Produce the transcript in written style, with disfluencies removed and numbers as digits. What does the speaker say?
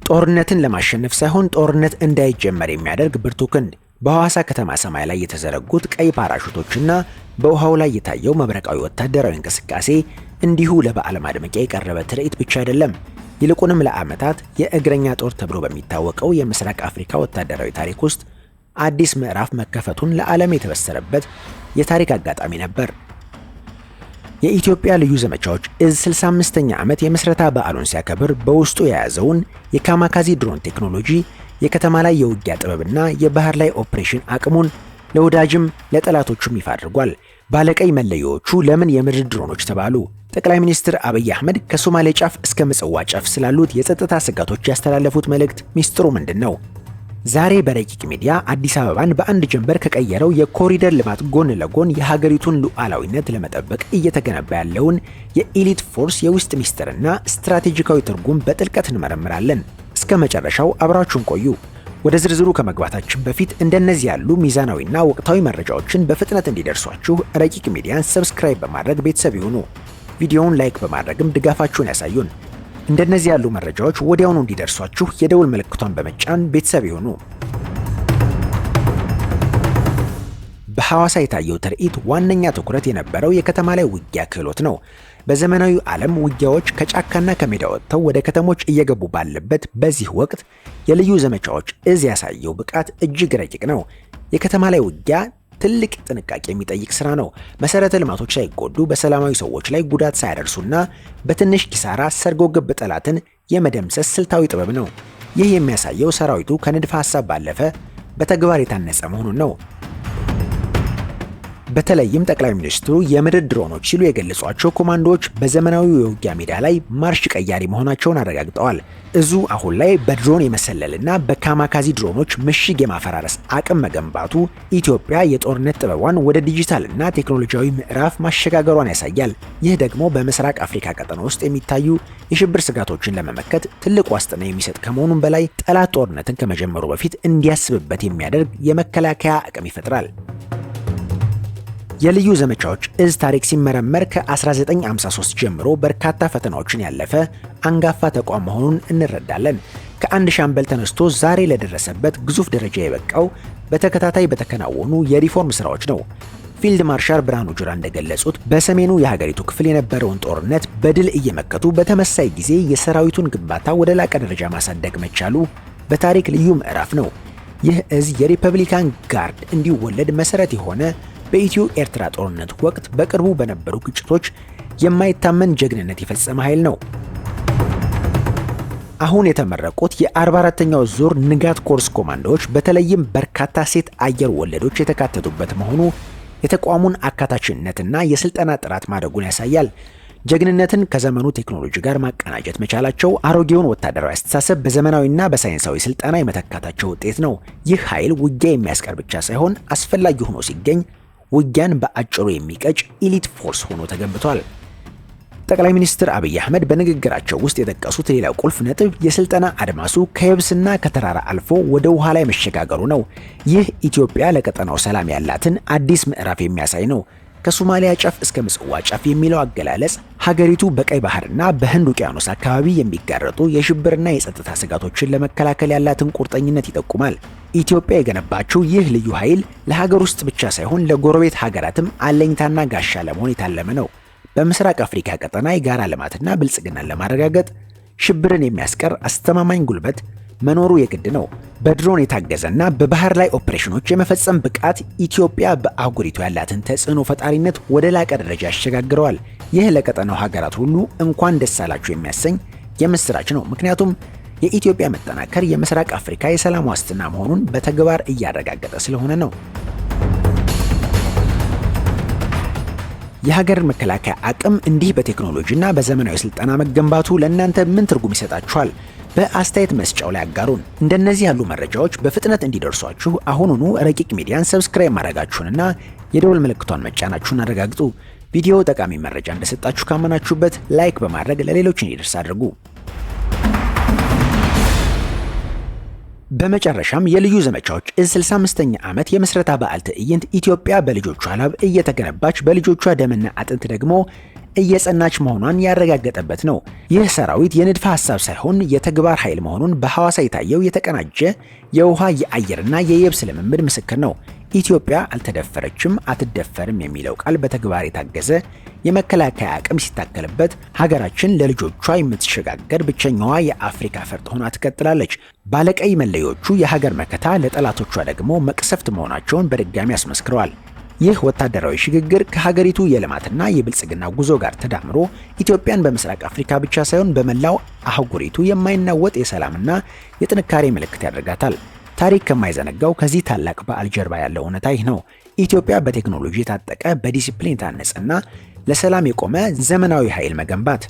ጦርነትን ለማሸነፍ ሳይሆን ጦርነት እንዳይጀመር የሚያደርግ ብርቱ ክንድ። በሐዋሳ ከተማ ሰማይ ላይ የተዘረጉት ቀይ ፓራሹቶችና በውሃው ላይ የታየው መብረቃዊ ወታደራዊ እንቅስቃሴ እንዲሁ ለበዓል ማድመቂያ የቀረበ ትርኢት ብቻ አይደለም። ይልቁንም ለዓመታት የእግረኛ ጦር ተብሎ በሚታወቀው የምስራቅ አፍሪካ ወታደራዊ ታሪክ ውስጥ አዲስ ምዕራፍ መከፈቱን ለዓለም የተበሰረበት የታሪክ አጋጣሚ ነበር። የኢትዮጵያ ልዩ ዘመቻዎች እዝ 65ኛ ዓመት የምስረታ በዓሉን ሲያከብር በውስጡ የያዘውን የካማካዚ ድሮን ቴክኖሎጂ፣ የከተማ ላይ የውጊያ ጥበብና የባህር ላይ ኦፕሬሽን አቅሙን ለወዳጅም ለጠላቶቹም ይፋ አድርጓል። ባለቀይ መለያዎቹ ለምን የምድር ድሮኖች ተባሉ? ጠቅላይ ሚኒስትር አብይ አህመድ ከሶማሌ ጫፍ እስከ ምጽዋ ጫፍ ስላሉት የጸጥታ ስጋቶች ያስተላለፉት መልእክት ሚስጥሩ ምንድን ነው? ዛሬ በረቂቅ ሚዲያ አዲስ አበባን በአንድ ጀንበር ከቀየረው የኮሪደር ልማት ጎን ለጎን የሀገሪቱን ሉዓላዊነት ለመጠበቅ እየተገነባ ያለውን የኢሊት ፎርስ የውስጥ ሚስጥርና ስትራቴጂካዊ ትርጉም በጥልቀት እንመረምራለን። እስከ መጨረሻው አብራችሁን ቆዩ። ወደ ዝርዝሩ ከመግባታችን በፊት እንደነዚህ ያሉ ሚዛናዊና ወቅታዊ መረጃዎችን በፍጥነት እንዲደርሷችሁ ረቂቅ ሚዲያን ሰብስክራይብ በማድረግ ቤተሰብ ይሁኑ። ቪዲዮውን ላይክ በማድረግም ድጋፋችሁን ያሳዩን። እንደነዚህ ያሉ መረጃዎች ወዲያውኑ እንዲደርሷችሁ የደውል ምልክቷን በመጫን ቤተሰብ ይሁኑ። በሐዋሳ የታየው ትርኢት ዋነኛ ትኩረት የነበረው የከተማ ላይ ውጊያ ክህሎት ነው። በዘመናዊው ዓለም ውጊያዎች ከጫካና ከሜዳ ወጥተው ወደ ከተሞች እየገቡ ባለበት በዚህ ወቅት የልዩ ዘመቻዎች እዝ ያሳየው ብቃት እጅግ ረቂቅ ነው። የከተማ ላይ ውጊያ ትልቅ ጥንቃቄ የሚጠይቅ ስራ ነው። መሰረተ ልማቶች ሳይጎዱ በሰላማዊ ሰዎች ላይ ጉዳት ሳያደርሱና በትንሽ ኪሳራ ሰርጎ ገብ ጠላትን የመደምሰስ ስልታዊ ጥበብ ነው። ይህ የሚያሳየው ሰራዊቱ ከንድፈ ሐሳብ ባለፈ በተግባር የታነጸ መሆኑን ነው። በተለይም ጠቅላይ ሚኒስትሩ የምድር ድሮኖች ሲሉ የገለጿቸው ኮማንዶዎች በዘመናዊው የውጊያ ሜዳ ላይ ማርሽ ቀያሪ መሆናቸውን አረጋግጠዋል። እዙ አሁን ላይ በድሮን የመሰለልና በካማካዚ ድሮኖች ምሽግ የማፈራረስ አቅም መገንባቱ ኢትዮጵያ የጦርነት ጥበቧን ወደ ዲጂታልና ቴክኖሎጂያዊ ምዕራፍ ማሸጋገሯን ያሳያል። ይህ ደግሞ በምስራቅ አፍሪካ ቀጠና ውስጥ የሚታዩ የሽብር ስጋቶችን ለመመከት ትልቅ ዋስትና የሚሰጥ ከመሆኑም በላይ ጠላት ጦርነትን ከመጀመሩ በፊት እንዲያስብበት የሚያደርግ የመከላከያ አቅም ይፈጥራል። የልዩ ዘመቻዎች እዝ ታሪክ ሲመረመር ከ1953 ጀምሮ በርካታ ፈተናዎችን ያለፈ አንጋፋ ተቋም መሆኑን እንረዳለን። ከአንድ ሻምበል ተነስቶ ዛሬ ለደረሰበት ግዙፍ ደረጃ የበቃው በተከታታይ በተከናወኑ የሪፎርም ስራዎች ነው። ፊልድ ማርሻል ብርሃኑ ጁላ እንደገለጹት በሰሜኑ የሀገሪቱ ክፍል የነበረውን ጦርነት በድል እየመከቱ በተመሳይ ጊዜ የሰራዊቱን ግንባታ ወደ ላቀ ደረጃ ማሳደግ መቻሉ በታሪክ ልዩ ምዕራፍ ነው። ይህ እዝ የሪፐብሊካን ጋርድ እንዲወለድ መሰረት የሆነ በኢትዮ ኤርትራ ጦርነት ወቅት በቅርቡ በነበሩ ግጭቶች የማይታመን ጀግንነት የፈጸመ ኃይል ነው። አሁን የተመረቁት የ44ኛው ዙር ንጋት ኮርስ ኮማንዶዎች በተለይም በርካታ ሴት አየር ወለዶች የተካተቱበት መሆኑ የተቋሙን አካታችነትና የስልጠና ጥራት ማደጉን ያሳያል። ጀግንነትን ከዘመኑ ቴክኖሎጂ ጋር ማቀናጀት መቻላቸው አሮጌውን ወታደራዊ አስተሳሰብ በዘመናዊና በሳይንሳዊ ስልጠና የመተካታቸው ውጤት ነው። ይህ ኃይል ውጊያ የሚያስቀር ብቻ ሳይሆን አስፈላጊ ሆኖ ሲገኝ ውጊያን በአጭሩ የሚቀጭ ኢሊት ፎርስ ሆኖ ተገንብቷል። ጠቅላይ ሚኒስትር አብይ አህመድ በንግግራቸው ውስጥ የጠቀሱት ሌላው ቁልፍ ነጥብ የስልጠና አድማሱ ከየብስና ከተራራ አልፎ ወደ ውሃ ላይ መሸጋገሩ ነው። ይህ ኢትዮጵያ ለቀጠናው ሰላም ያላትን አዲስ ምዕራፍ የሚያሳይ ነው። ከሶማሊያ ጫፍ እስከ ምጽዋ ጫፍ የሚለው አገላለጽ ሀገሪቱ በቀይ ባህርና በህንድ ውቅያኖስ አካባቢ የሚጋረጡ የሽብርና የጸጥታ ስጋቶችን ለመከላከል ያላትን ቁርጠኝነት ይጠቁማል። ኢትዮጵያ የገነባችው ይህ ልዩ ኃይል ለሀገር ውስጥ ብቻ ሳይሆን ለጎረቤት ሀገራትም አለኝታና ጋሻ ለመሆን የታለመ ነው። በምስራቅ አፍሪካ ቀጠና የጋራ ልማትና ብልጽግናን ለማረጋገጥ ሽብርን የሚያስቀር አስተማማኝ ጉልበት መኖሩ የግድ ነው። በድሮን የታገዘና በባህር ላይ ኦፕሬሽኖች የመፈጸም ብቃት ኢትዮጵያ በአህጉሪቱ ያላትን ተጽዕኖ ፈጣሪነት ወደ ላቀ ደረጃ ያሸጋግረዋል። ይህ ለቀጠናው ሀገራት ሁሉ እንኳን ደስ አላችሁ የሚያሰኝ የምስራች ነው። ምክንያቱም የኢትዮጵያ መጠናከር የምስራቅ አፍሪካ የሰላም ዋስትና መሆኑን በተግባር እያረጋገጠ ስለሆነ ነው። የሀገር መከላከያ አቅም እንዲህ በቴክኖሎጂና በዘመናዊ ስልጠና መገንባቱ ለእናንተ ምን ትርጉም ይሰጣችኋል? በአስተያየት መስጫው ላይ አጋሩን። እንደነዚህ ያሉ መረጃዎች በፍጥነት እንዲደርሷችሁ አሁኑኑ ረቂቅ ሚዲያን ሰብስክራይብ ማድረጋችሁንና የደወል ምልክቷን መጫናችሁን አረጋግጡ። ቪዲዮ ጠቃሚ መረጃ እንደሰጣችሁ ካመናችሁበት ላይክ በማድረግ ለሌሎች እንዲደርስ አድርጉ። በመጨረሻም የልዩ ዘመቻዎች እዝ 65ኛ ዓመት የምስረታ በዓል ትዕይንት ኢትዮጵያ በልጆቿ ላብ እየተገነባች በልጆቿ ደምና አጥንት ደግሞ እየጸናች መሆኗን ያረጋገጠበት ነው። ይህ ሰራዊት የንድፈ ሐሳብ ሳይሆን የተግባር ኃይል መሆኑን በሐዋሳ የታየው የተቀናጀ የውሃ የአየርና የየብስ ልምምድ ምስክር ነው። ኢትዮጵያ አልተደፈረችም አትደፈርም የሚለው ቃል በተግባር የታገዘ የመከላከያ አቅም ሲታከልበት ሀገራችን ለልጆቿ የምትሸጋገር ብቸኛዋ የአፍሪካ ፈርጥ ሆና ትቀጥላለች። ባለቀይ መለዮቹ የሀገር መከታ ለጠላቶቿ ደግሞ መቅሰፍት መሆናቸውን በድጋሚ አስመስክረዋል። ይህ ወታደራዊ ሽግግር ከሀገሪቱ የልማትና የብልጽግና ጉዞ ጋር ተዳምሮ ኢትዮጵያን በምስራቅ አፍሪካ ብቻ ሳይሆን በመላው አህጉሪቱ የማይናወጥ የሰላምና የጥንካሬ ምልክት ያደርጋታል። ታሪክ ከማይዘነጋው ከዚህ ታላቅ በዓል ጀርባ ያለው እውነታ ይህ ነው። ኢትዮጵያ በቴክኖሎጂ የታጠቀ በዲሲፕሊን የታነጸና ለሰላም የቆመ ዘመናዊ ኃይል መገንባት